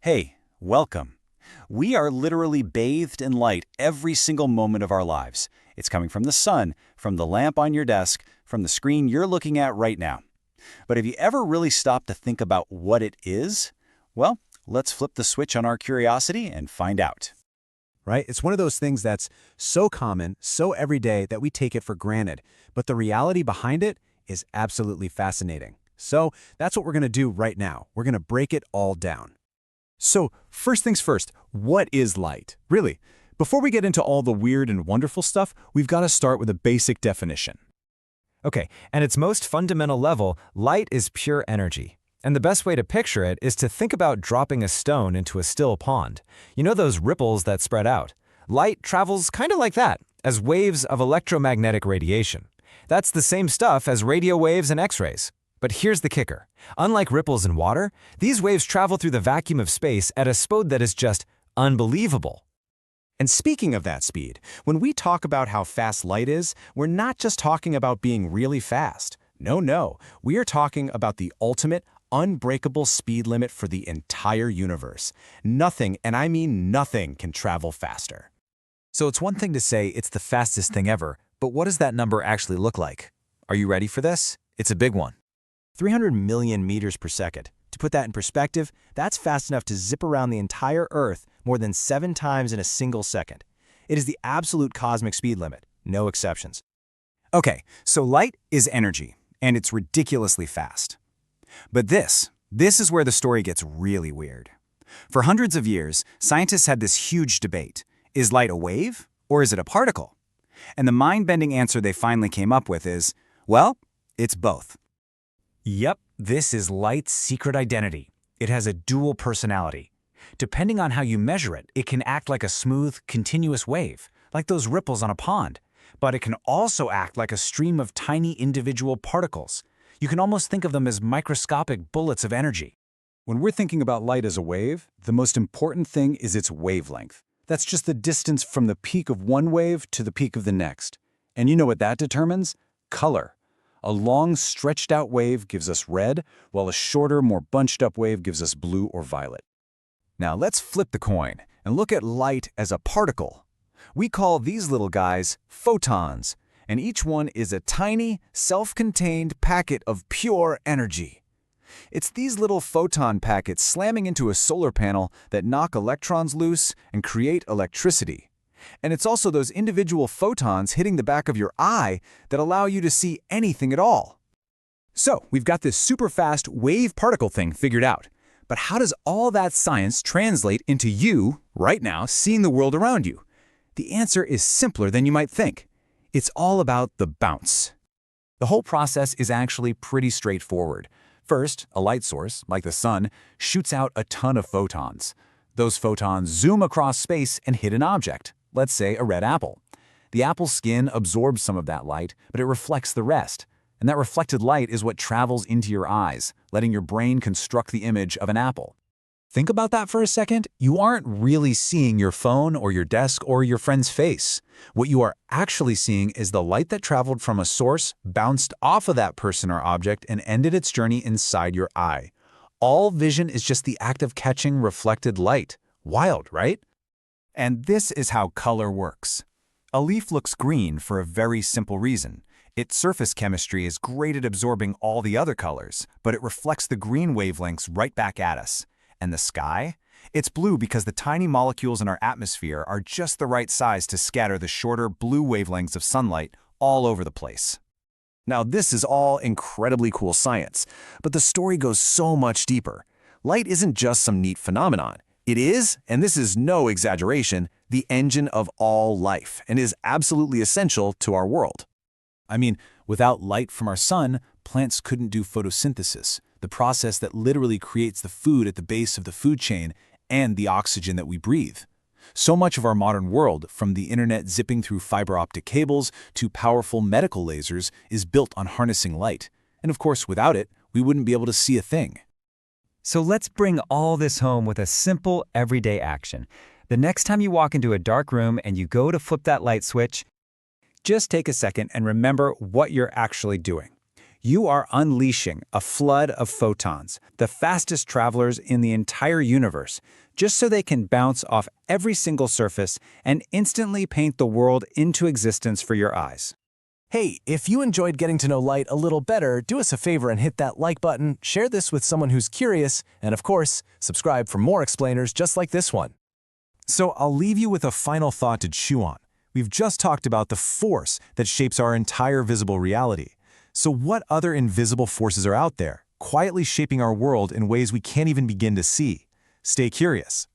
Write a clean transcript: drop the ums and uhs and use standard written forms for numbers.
Hey, welcome. We are literally bathed in light every single moment of our lives. It's coming from the sun, from the lamp on your desk, from the screen you're looking at right now. But have you ever really stopped to think about what it is? Well, let's flip the switch on our curiosity and find out. Right? It's one of those things that's so common, so everyday that we take it for granted. But the reality behind it is absolutely fascinating. So that's what we're going to do right now. We're going to break it all down. So first things first, what is light? Really, before we get into all the weird and wonderful stuff, we've got to start with a basic definition. Okay, at its most fundamental level, light is pure energy. And the best way to picture it is to think about dropping a stone into a still pond. You know those ripples that spread out? Light travels kind of like that, as waves of electromagnetic radiation. That's the same stuff as radio waves and X-rays. But here's the kicker. Unlike ripples in water, these waves travel through the vacuum of space at a speed that is just unbelievable. And speaking of that speed, when we talk about how fast light is, we're not just talking about being really fast. No, we are talking about the ultimate, unbreakable speed limit for the entire universe. Nothing, and I mean nothing, can travel faster. So it's one thing to say it's the fastest thing ever, but what does that number actually look like? Are you ready for this? It's a big one. 300 million meters per second. To put that in perspective, that's fast enough to zip around the entire Earth more than 7 times in a single second. It is the absolute cosmic speed limit, no exceptions. Okay, so light is energy, and it's ridiculously fast. But this is where the story gets really weird. For hundreds of years, scientists had this huge debate. Is light a wave, or is it a particle? And the mind-bending answer they finally came up with is, well, it's both. Yep, this is light's secret identity. It has a dual personality. Depending on how you measure it, it can act like a smooth, continuous wave, like those ripples on a pond. But it can also act like a stream of tiny individual particles. You can almost think of them as microscopic bullets of energy. When we're thinking about light as a wave, the most important thing is its wavelength. That's just the distance from the peak of one wave to the peak of the next. And you know what that determines? Color. A long, stretched-out wave gives us red, while a shorter, more bunched-up wave gives us blue or violet. Now let's flip the coin and look at light as a particle. We call these little guys photons, and each one is a tiny, self-contained packet of pure energy. It's these little photon packets slamming into a solar panel that knock electrons loose and create electricity. And it's also those individual photons hitting the back of your eye that allow you to see anything at all. So we've got this super fast wave particle thing figured out. But how does all that science translate into you, right now, seeing the world around you? The answer is simpler than you might think. It's all about the bounce. The whole process is actually pretty straightforward. First, a light source, like the sun, shoots out a ton of photons. Those photons zoom across space and hit an object, let's say a red apple. The apple's skin absorbs some of that light, but it reflects the rest. And that reflected light is what travels into your eyes, letting your brain construct the image of an apple. Think about that for a second. You aren't really seeing your phone or your desk or your friend's face. What you are actually seeing is the light that traveled from a source, bounced off of that person or object, and ended its journey inside your eye. All vision is just the act of catching reflected light. Wild, right? And this is how color works. A leaf looks green for a very simple reason. Its surface chemistry is great at absorbing all the other colors, but it reflects the green wavelengths right back at us. And the sky? It's blue because the tiny molecules in our atmosphere are just the right size to scatter the shorter blue wavelengths of sunlight all over the place. Now, this is all incredibly cool science, but the story goes so much deeper. Light isn't just some neat phenomenon. It is, and this is no exaggeration, the engine of all life and is absolutely essential to our world. I mean, without light from our sun, plants couldn't do photosynthesis, the process that literally creates the food at the base of the food chain and the oxygen that we breathe. So much of our modern world, from the internet zipping through fiber optic cables to powerful medical lasers, is built on harnessing light. And of course, without it, we wouldn't be able to see a thing. So let's bring all this home with a simple, everyday action. The next time you walk into a dark room and you go to flip that light switch, just take a second and remember what you're actually doing. You are unleashing a flood of photons, the fastest travelers in the entire universe, just so they can bounce off every single surface and instantly paint the world into existence for your eyes. Hey, if you enjoyed getting to know light a little better, do us a favor and hit that like button, share this with someone who's curious, and of course, subscribe for more explainers just like this one. So I'll leave you with a final thought to chew on. We've just talked about the force that shapes our entire visible reality. So what other invisible forces are out there, quietly shaping our world in ways we can't even begin to see? Stay curious.